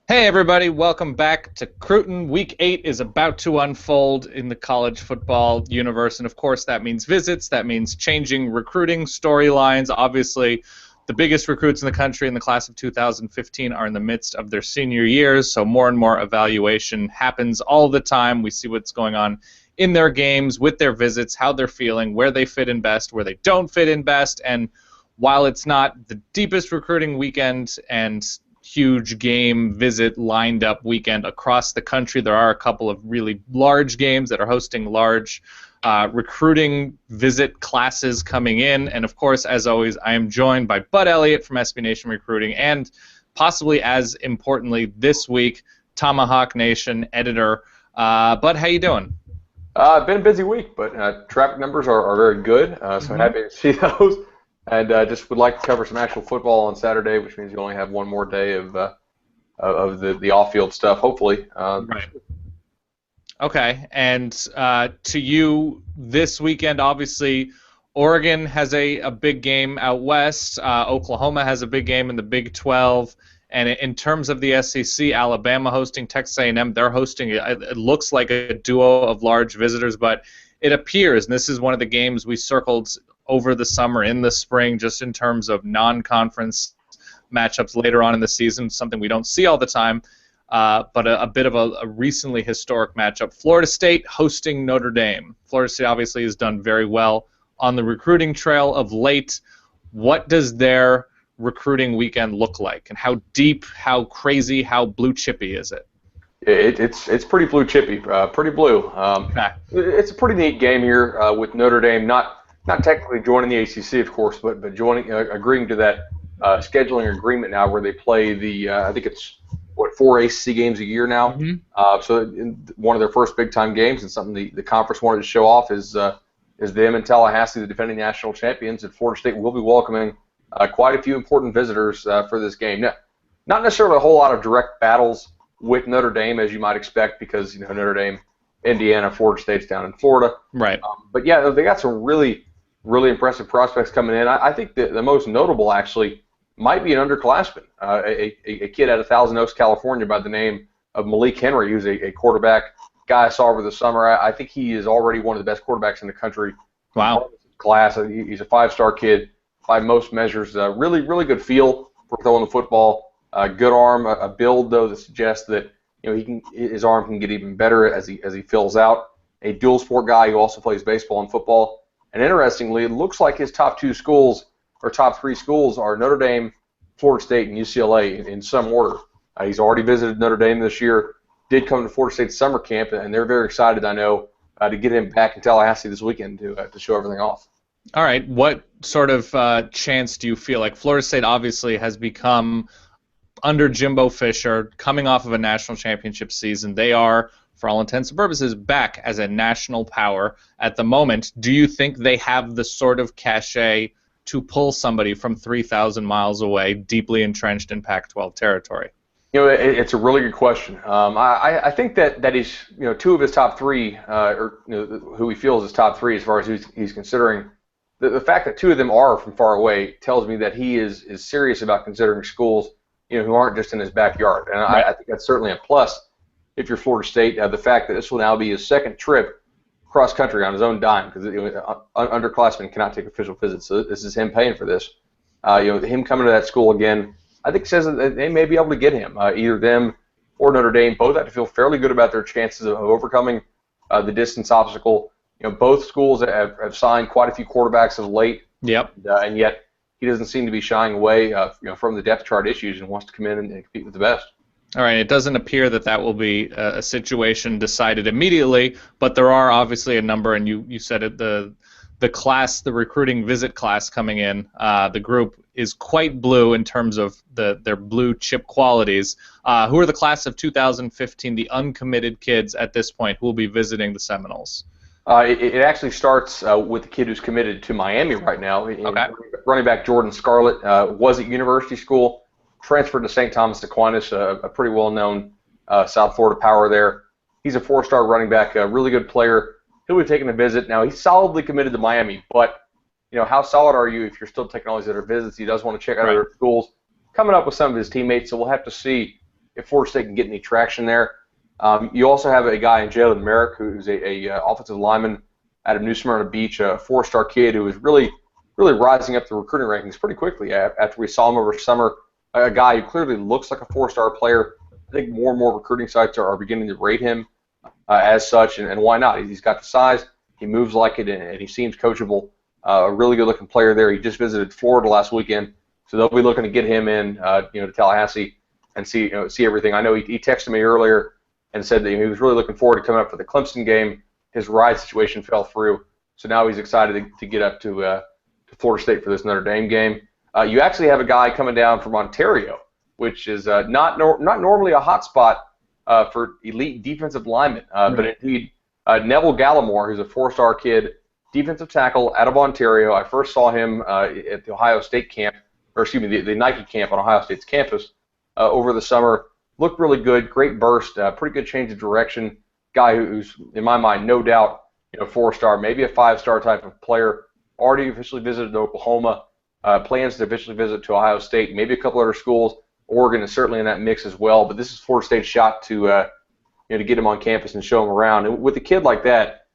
Hey everybody, welcome back to Crootin. Week 8 is about to unfold in the college football universe, and of course that means visits, that means changing recruiting storylines. Obviously, the biggest recruits in the country in the class of 2015 are in the midst of their senior years, so more and more evaluation happens all the time. We see what's going on in their games, with their visits, how they're feeling, where they fit in best, where they don't fit in best, and while it's not the deepest recruiting weekend and huge game visit lined up weekend across the country, there are a couple of really large games that are hosting large recruiting visit classes coming in. And of course, as always, I am joined by Bud Elliott from SB Nation Recruiting and possibly as importantly this week, Tomahawk Nation editor. Bud, how you doing? Been a busy week, but traffic numbers are very good, so Mm-hmm. happy to see those. And just would like to cover some actual football on Saturday, which means you only have one more day of the off-field stuff, hopefully. Right. Okay, and to you this weekend, obviously, Oregon has a big game out west. Oklahoma has a big game in the Big 12. And in terms of the SEC, Alabama hosting Texas A&M. They're hosting, it looks like a duo of large visitors, but it appears, and this is one of the games we circled over the summer, in the spring, just in terms of non-conference matchups later on in the season, something we don't see all the time. But a bit of a recently historic matchup. Florida State hosting Notre Dame. Florida State obviously has done very well on the recruiting trail of late. What does their recruiting weekend look like? And how deep, how crazy, how blue chippy is it? It's pretty blue chippy, pretty blue. Okay. It's a pretty neat game here with Notre Dame, not technically joining the ACC, of course, but joining, agreeing to that scheduling agreement now, where they play the I think it's four ACC games a year now. Mm-hmm. So one of their first big time games, and something the conference wanted to show off is them in Tallahassee, the defending national champions, and Florida State will be welcoming quite a few important visitors for this game. Now, not necessarily a whole lot of direct battles with Notre Dame, as you might expect, because Notre Dame, Indiana, Florida State's down in Florida. Right. But yeah, they got some really impressive prospects coming in. I think the most notable actually might be an underclassman, a kid out of Thousand Oaks, California, by the name of Malik Henry, who's a quarterback guy I saw over the summer. I think he is already one of the best quarterbacks in the country. Wow. Class. He's a five-star kid by most measures. Really good feel for throwing the football. Good arm, a build though that suggests that his arm can get even better as he fills out. A dual sport guy who also plays baseball and football. And interestingly, it looks like his top three schools are Notre Dame, Florida State, and UCLA in some order. He's already visited Notre Dame this year, did come to Florida State summer camp, and they're very excited, I know, to get him back in Tallahassee this weekend to show everything off. All right. What sort of chance do you feel like? Florida State obviously has become, under Jimbo Fisher, coming off of a national championship season. They are, for all intents and purposes, back as a national power at the moment. Do you think they have the sort of cachet to pull somebody from 3,000 miles away, deeply entrenched in Pac-12 territory? It's a really good question. I think that he's, two of his top three, or who he feels is top three as far as he's considering. The fact that two of them are from far away tells me that he is serious about considering schools, who aren't just in his backyard. And Right. I think that's certainly a plus if you're Florida State. The fact that this will now be his second trip cross country on his own dime, because underclassmen cannot take official visits. So this is him paying for this. Him coming to that school again, I think says that they may be able to get him. Either them or Notre Dame both have to feel fairly good about their chances of overcoming the distance obstacle. Both schools have signed quite a few quarterbacks of late. Yep. And yet he doesn't seem to be shying away from the depth chart issues, and wants to come in and compete with the best. All right, it doesn't appear that will be a situation decided immediately, but there are obviously a number, and you said it, the class, the recruiting visit class coming in, the group is quite blue in terms of their blue chip qualities. Who are the class of 2015, the uncommitted kids at this point who will be visiting the Seminoles? It actually starts with the kid who's committed to Miami right now. Okay. Running back Jordan Scarlett was at University School, transferred to St. Thomas Aquinas, a pretty well-known South Florida power there. He's a four-star running back, a really good player. He'll be taking a visit. Now, he's solidly committed to Miami, but how solid are you if you're still taking all these other visits? He does want to check out Right. other schools. Coming up with some of his teammates, so we'll have to see if Florida State can get any traction there. You also have a guy in Jalen Merrick, who's a offensive lineman out of New Smyrna Beach, a 4-star kid who is really rising up the recruiting rankings pretty quickly after we saw him over summer. A guy who clearly looks like a 4-star player. I think more and more recruiting sites are beginning to rate him as such, and why not? He's got the size, he moves like it, and he seems coachable. A really good-looking player there. He just visited Florida last weekend, so they'll be looking to get him in, to Tallahassee and see everything. I know he texted me earlier and said that he was really looking forward to coming up for the Clemson game. His ride situation fell through, so now he's excited to get up to Florida State for this Notre Dame game. You actually have a guy coming down from Ontario, which is not normally a hot spot for elite defensive linemen, but indeed Neville Gallimore, who's a 4-star kid, defensive tackle out of Ontario. I first saw him at the Ohio State camp, or excuse me, the Nike camp on Ohio State's campus over the summer. Looked really good, great burst, pretty good change of direction. Guy who's, in my mind, no doubt, 4-star, maybe a 5-star type of player. Already officially visited Oklahoma. Plans to officially visit to Ohio State, maybe a couple other schools. Oregon is certainly in that mix as well. But this is Florida State's shot to get him on campus and show him around. And with a kid like that,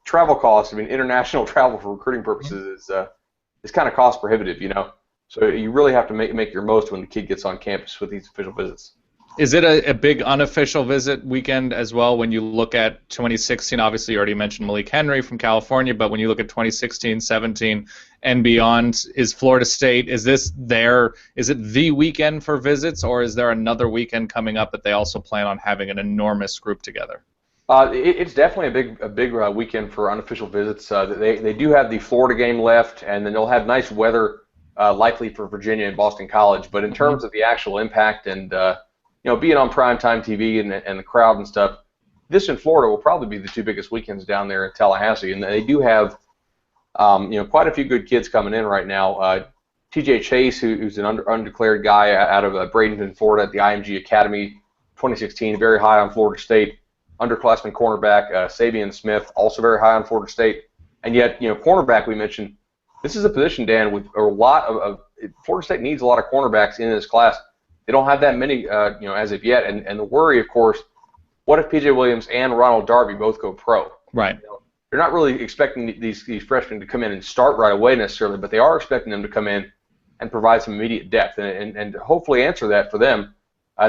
travel costs, international travel for recruiting purposes is kind of cost prohibitive, So you really have to make your most when the kid gets on campus with these official visits. Is it a big unofficial visit weekend as well when you look at 2016? Obviously, you already mentioned Malik Henry from California, but when you look at 2016, 17, and beyond, is Florida State, is it the weekend for visits, or is there another weekend coming up that they also plan on having an enormous group together? It's definitely a big weekend for unofficial visits. They do have the Florida game left, and then they'll have nice weather likely for Virginia and Boston College. But in terms of the actual impact and being on primetime TV and the crowd and stuff, this in Florida will probably be the two biggest weekends down there in Tallahassee. And they do have, quite a few good kids coming in right now. TJ Chase, who's an undeclared guy out of Bradenton, Florida at the IMG Academy, 2016, very high on Florida State. Underclassman cornerback, Sabian Smith, also very high on Florida State. And yet, cornerback we mentioned, this is a position, Dan, with a lot of Florida State needs a lot of cornerbacks in this class. They don't have that many, as of yet. And the worry, of course, what if P.J. Williams and Ronald Darby both go pro? Right. They're not really expecting these freshmen to come in and start right away necessarily, but they are expecting them to come in and provide some immediate depth and hopefully answer that for them.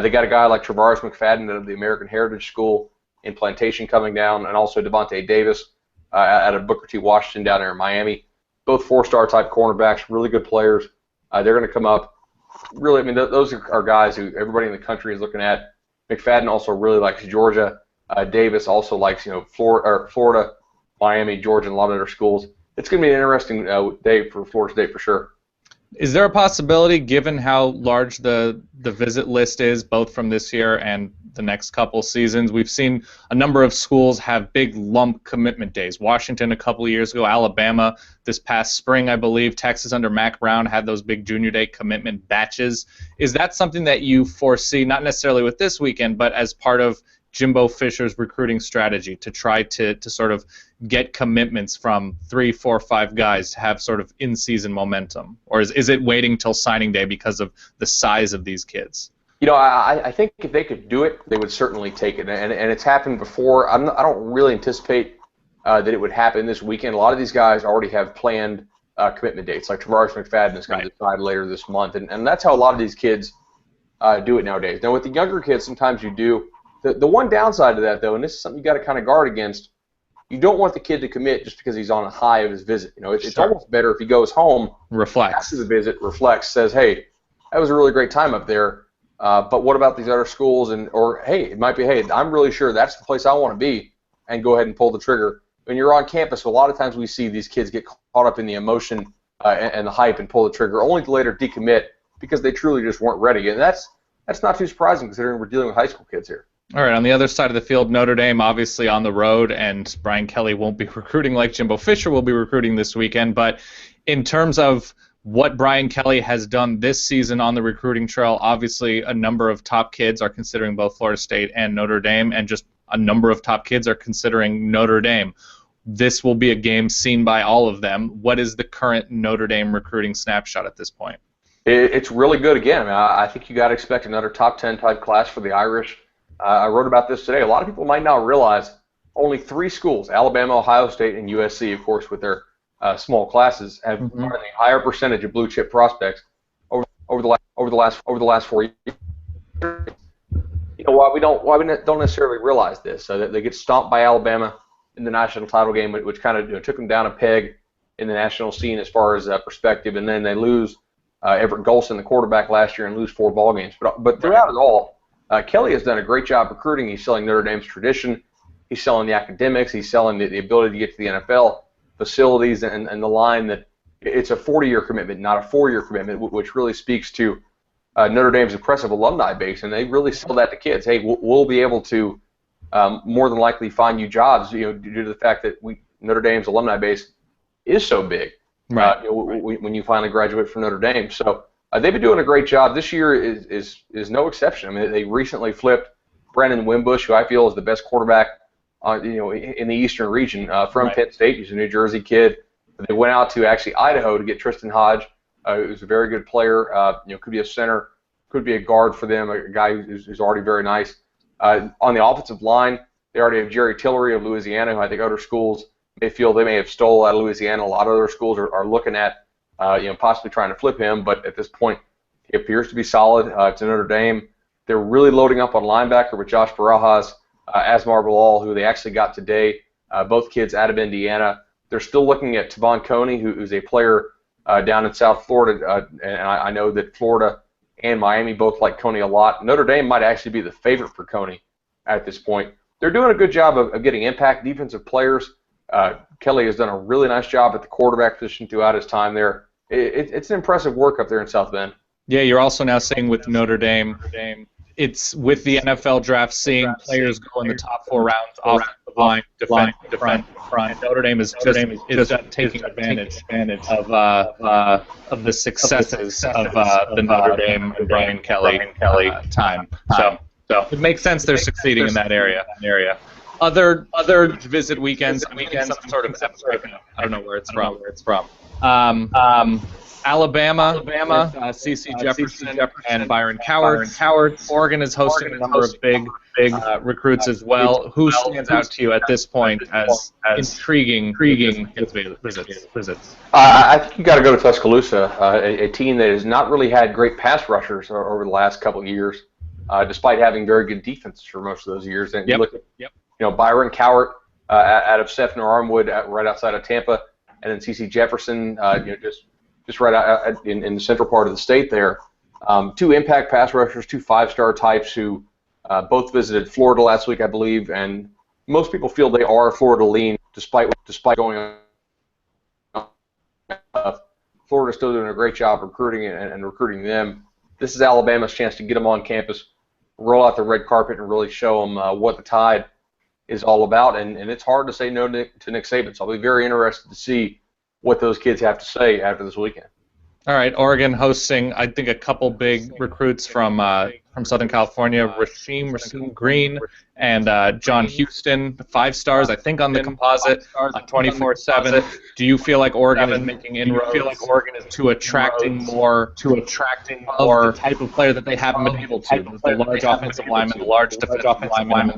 They got a guy like Travaris McFadden of the American Heritage School in Plantation coming down, and also Devontae Davis out of Booker T. Washington down there in Miami. Both 4-star type cornerbacks, really good players. They're going to come up. Really, those are guys who everybody in the country is looking at. McFadden also really likes Georgia. Davis also likes, Florida, Miami, Georgia, and a lot of other schools. It's going to be an interesting day for Florida State for sure. Is there a possibility, given how large the visit list is, both from this year and the next couple seasons, we've seen a number of schools have big lump commitment days. Washington a couple of years ago, Alabama this past spring, I believe, Texas under Mac Brown had those big junior day commitment batches. Is that something that you foresee, not necessarily with this weekend, but as part of Jimbo Fisher's recruiting strategy to try to sort of get commitments from 3, 4, 5 guys to have sort of in-season momentum? Or is it waiting till signing day because of the size of these kids? I think if they could do it, they would certainly take it. And it's happened before. I don't really anticipate that it would happen this weekend. A lot of these guys already have planned commitment dates, like Travaris McFadden is going to decide later this month. And that's how a lot of these kids do it nowadays. Now, with the younger kids, sometimes you do. The one downside to that, though, and this is something you got to kind of guard against, you don't want the kid to commit just because he's on a high of his visit. It's almost better if he goes home, reflects after the visit, reflects, says, hey, that was a really great time up there, but what about these other schools? Or, hey, it might be, hey, I'm really sure that's the place I want to be, and go ahead and pull the trigger. When you're on campus, a lot of times we see these kids get caught up in the emotion and the hype and pull the trigger, only to later decommit because they truly just weren't ready. And that's not too surprising considering we're dealing with high school kids here. All right, on the other side of the field, Notre Dame obviously on the road, and Brian Kelly won't be recruiting like Jimbo Fisher will be recruiting this weekend. But in terms of what Brian Kelly has done this season on the recruiting trail, obviously a number of top kids are considering both Florida State and Notre Dame, and just a number of top kids are considering Notre Dame. This will be a game seen by all of them. What is the current Notre Dame recruiting snapshot at this point? It's really good again. I mean, I think you got to expect another top 10 type class for the Irish. I wrote about this today. A lot of people might not realize only 3 schools, Alabama, Ohio State, and USC, of course, with their small classes, have a higher percentage of blue chip prospects over the last 4 years. You know why we don't necessarily realize this. So that they get stomped by Alabama in the national title game, which kind of took them down a peg in the national scene as far as perspective, and then they lose Everett Golson, the quarterback, last year, and lose 4 ball games. But throughout it all, Kelly has done a great job recruiting. He's selling Notre Dame's tradition. He's selling the academics. He's selling the ability to get to the NFL facilities and the line that it's a 40-year commitment, not a 4-year commitment, which really speaks to Notre Dame's impressive alumni base, and they really sell that to kids. Hey, we'll be able to more than likely find you jobs, due to the fact that Notre Dame's alumni base is so big. Right. When you finally graduate from Notre Dame, so they've been doing a great job. This year is no exception. I mean, they recently flipped Brandon Wimbush, who I feel is the best quarterback, in the Eastern region, from Penn State. He's a New Jersey kid. They went out to actually Idaho to get Tristan Hodge, who's a very good player. Could be a center, could be a guard for them, a guy who's already very nice. On the offensive line, they already have Jerry Tillery of Louisiana, who I think other schools may feel they may have stole out of Louisiana. A lot of other schools are looking at, possibly trying to flip him, but at this point, he appears to be solid. To Notre Dame, they're really loading up on linebacker with Josh Barajas, Asmar Bilal, who they actually got today. Both kids out of Indiana. They're still looking at Tavon Coney, who's a player down in South Florida, and I know that Florida and Miami both like Coney a lot. Notre Dame might actually be the favorite for Coney at this point. They're doing a good job of getting impact defensive players. Kelly has done a really nice job at the quarterback position throughout his time there. It's an impressive work up there in South Bend. Yeah, you're also now seeing with Notre Dame, it's with the NFL draft, seeing players go in the top 4 rounds, offensive line, defense, front. And Notre Dame is just taking advantage of the successes of the Notre Dame and Brian Kelly time. So it makes sense they're succeeding in that area. Other visit weekends, some sort of I don't know where it's from. Alabama with C.C. Jefferson and Byron Coward. Oregon is hosting a number of big recruits as well. Who stands out to you at this point as intriguing visits? I think you got to go to Tuscaloosa, a team that has not really had great pass rushers over the last couple of years, despite having very good defenses for most of those years. And you look at Byron Cowart out of Sefner Armwood, right outside of Tampa, and then C.C. Jefferson, just right out in the central part of the state there. 2 impact pass rushers, 2 5-star types who both visited Florida last week, I believe, and most people feel they are Florida lean, despite going on. Florida's still doing a great job recruiting and recruiting them. This is Alabama's chance to get them on campus, roll out the red carpet, and really show them what the Tide is all about. And it's hard to say no to Nick Saban, so I'll be very interested to see what those kids have to say after this weekend. All right, Oregon hosting, I think, a couple big recruits from Southern California, Rasheem Green and John Houston, 5 stars, I think, on the composite, 24/7. Do you feel like Oregon is making inroads to attracting more of the type of player that they haven't been able to, the large offensive lineman, the large defensive lineman,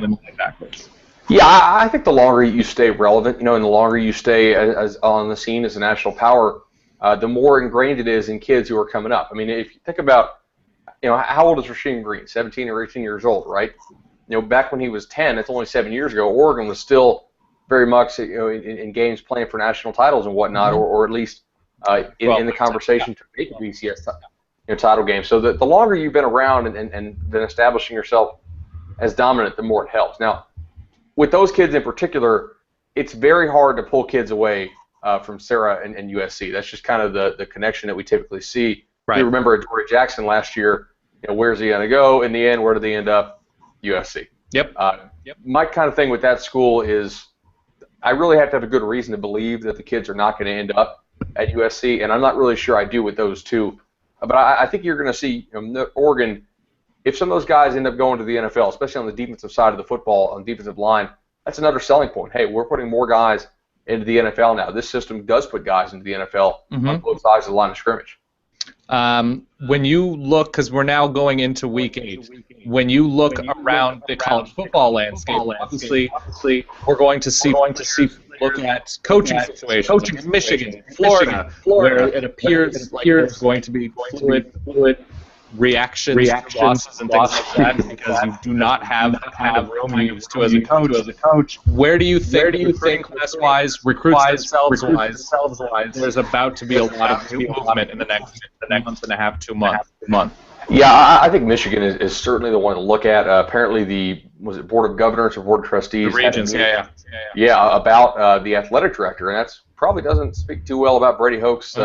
and linebackers? Yeah, I think the longer you stay relevant, and the longer you stay as on the scene as a national power, the more ingrained it is in kids who are coming up. I mean, if you think about, how old is Rasheem Green? 17 or 18 years old, right? Back when he was 10, it's only 7 years ago, Oregon was still very much, in games playing for national titles and whatnot, or at least in the conversation to make a BCS title game. So the longer you've been around and been establishing yourself as dominant, the more it helps. Now, with those kids in particular, it's very hard to pull kids away from Sarah and USC. That's just kind of the connection that we typically see. Right. You remember Dory Jackson last year, where's he going to go? In the end, where did he end up? USC. Yep. My kind of thing with that school is I really have to have a good reason to believe that the kids are not going to end up at USC, and I'm not really sure I do with those two. But I think you're going to see Oregon, if some of those guys end up going to the NFL, especially on the defensive side of the football, on the defensive line, that's another selling point. Hey, we're putting more guys into the NFL now. This system does put guys into the NFL on both sides of the line of scrimmage. When you look, because we're now going into week 8, when you look around the college football landscape, obviously we're going to see look at coaching situations like in Michigan, Florida, where it appears like there's going to be fluid reactions to losses and things like that because you do not have the kind of room you used to as a coach. Where do you think class-wise, recruits themselves-wise, there's about to be a lot of new movement in the next month and a half, 2 months? Yeah, I think Michigan is certainly the one to look at. Apparently, was it Board of Governors or Board of Trustees? The Regents, yeah, about the athletic director, and that's probably doesn't speak too well about Brady Hoke's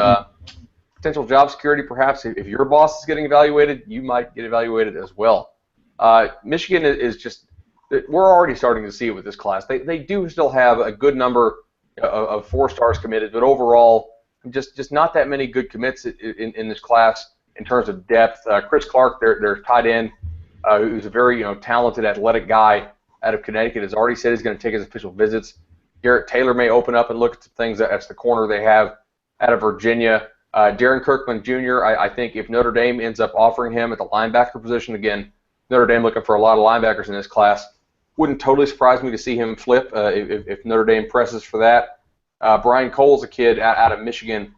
potential job security. Perhaps if your boss is getting evaluated, you might get evaluated as well. Michigan is just, we're already starting to see it with this class. They do still have a good number of 4 stars committed, but overall, just not that many good commits in this class in terms of depth. Chris Clark, their tight end, who's a very talented, athletic guy out of Connecticut, has already said he's going to take his official visits. Garrett Taylor may open up and look at some things. That's the corner they have out of Virginia. Darren Kirkland Jr., I think if Notre Dame ends up offering him at the linebacker position, again, Notre Dame looking for a lot of linebackers in this class, wouldn't totally surprise me to see him flip if Notre Dame presses for that. Brian Cole's a kid out of Michigan,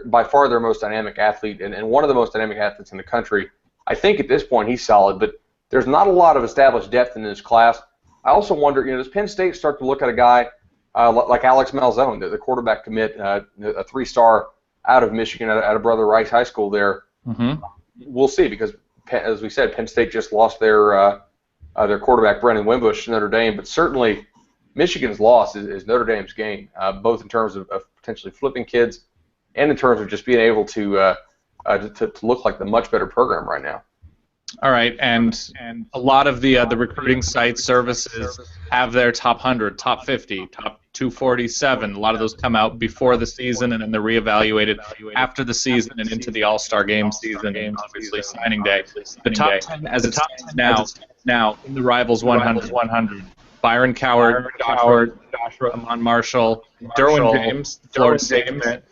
by far their most dynamic athlete, and one of the most dynamic athletes in the country. I think at this point he's solid, but there's not a lot of established depth in this class. I also wonder, does Penn State start to look at a guy like Alex Malzone, the quarterback commit, a 3-star out of Michigan, out of Brother Rice High School there? Mm-hmm. We'll see, because, as we said, Penn State just lost their quarterback, Brendan Wimbush, to Notre Dame, but certainly Michigan's loss is Notre Dame's gain, both in terms of potentially flipping kids and in terms of just being able to look like the much better program right now. All right, and a lot of the recruiting site services have their top 100, top 50, top 247. A lot of those come out before the season, and then they're reevaluated after the season and into the All-Star game season, and obviously signing day. The top 10 as it stands now in the Rivals 100. Byron Coward, Joshua Amon Marshall, Derwin James, Florida State commit,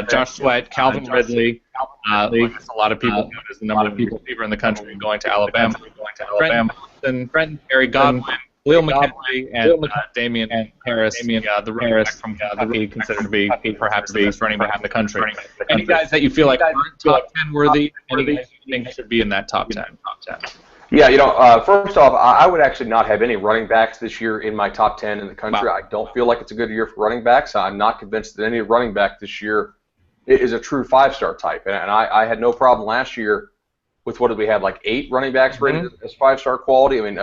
Josh Sweat, Calvin Ridley. A lot of people notice the number of people in the country going to Alabama. Brent, Harry Godwin, Khalil McKenzie, and Damian Harris, the running back from Kentucky, considered to be perhaps the best running back in the country. Any guys that you feel like aren't top 10 worthy? Any guys you think should be in that top 10? Yeah, first off, I would actually not have any running backs this year in my top 10 in the country. Wow. I don't feel like it's a good year for running backs. I'm not convinced that any running back this year is a true 5-star type. And I had no problem last year with, what did we have, like 8 running backs rated as 5-star quality? I mean,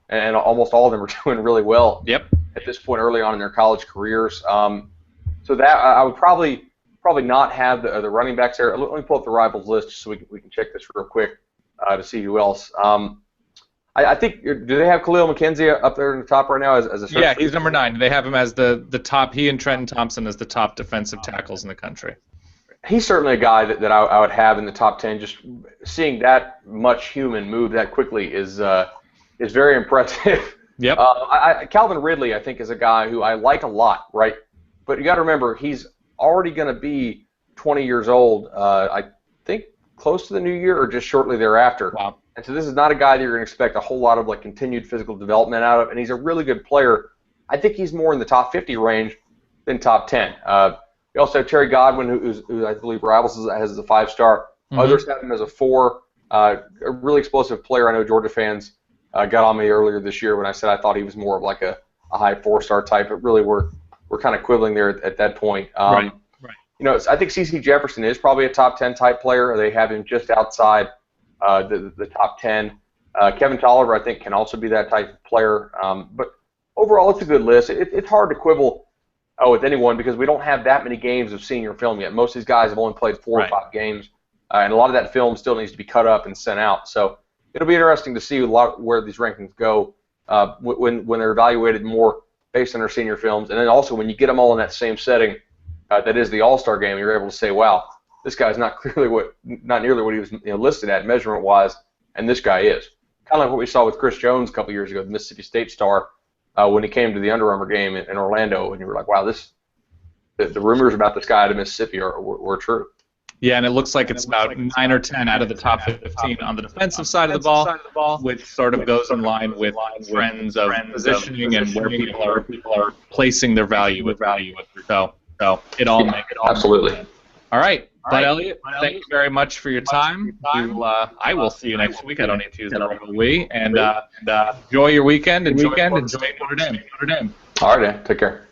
and almost all of them are doing really well at this point early on in their college careers. So that I would probably not have the running backs there. Let me pull up the Rivals list so we can check this real quick. To see who else. I think, do they have Khalil McKenzie up there in the top right now as a search? Yeah, he's number 9. They have him as the top. He and Trenton Thompson as the top defensive tackles in the country. He's certainly a guy that I would have in the top 10. Just seeing that much human move that quickly is very impressive. Yep. Calvin Ridley, I think, is a guy who I like a lot, right? But you got to remember, he's already going to be 20 years old. I think close to the new year or just shortly thereafter. Wow. And so this is not a guy that you're going to expect a whole lot of continued physical development out of, and he's a really good player. I think he's more in the top 50 range than top 10. We also have Terry Godwin, who I believe Rivals has a 5-star. Mm-hmm. Others have him as a 4. A really explosive player. I know Georgia fans got on me earlier this year when I said I thought he was more of like a high 4-star type, but really we're kind of quibbling there at that point. Right. I think C.C. Jefferson is probably a top 10 type player. They have him just outside the top 10. Kevin Tolliver, I think, can also be that type of player. But overall, it's a good list. It's hard to quibble with anyone because we don't have that many games of senior film yet. Most of these guys have only played 4 or 5 games, and a lot of that film still needs to be cut up and sent out. So it'll be interesting to see where these rankings go when they're evaluated more based on their senior films, and then also when you get them all in that same setting. That is the All-Star game. You're able to say, "Wow, this guy's not nearly what he was listed at measurement-wise, and this guy is." Kind of like what we saw with Chris Jones a couple years ago, the Mississippi State star, when he came to the Under Armour game in Orlando, and you were like, "Wow, the rumors about this guy out of Mississippi were true." Yeah, and it looks like it's about 9 or 10 out of the top 15 on the defensive side of the ball, which sort of goes in line with trends of positioning and where people are placing their value with value. So it all makes it all. Absolutely. All right, but Elliot, thank you very much for your time. I will see you next week. I don't need to use the word we. And enjoy your weekend. Enjoy Notre Dame. All right, Dan. Take care.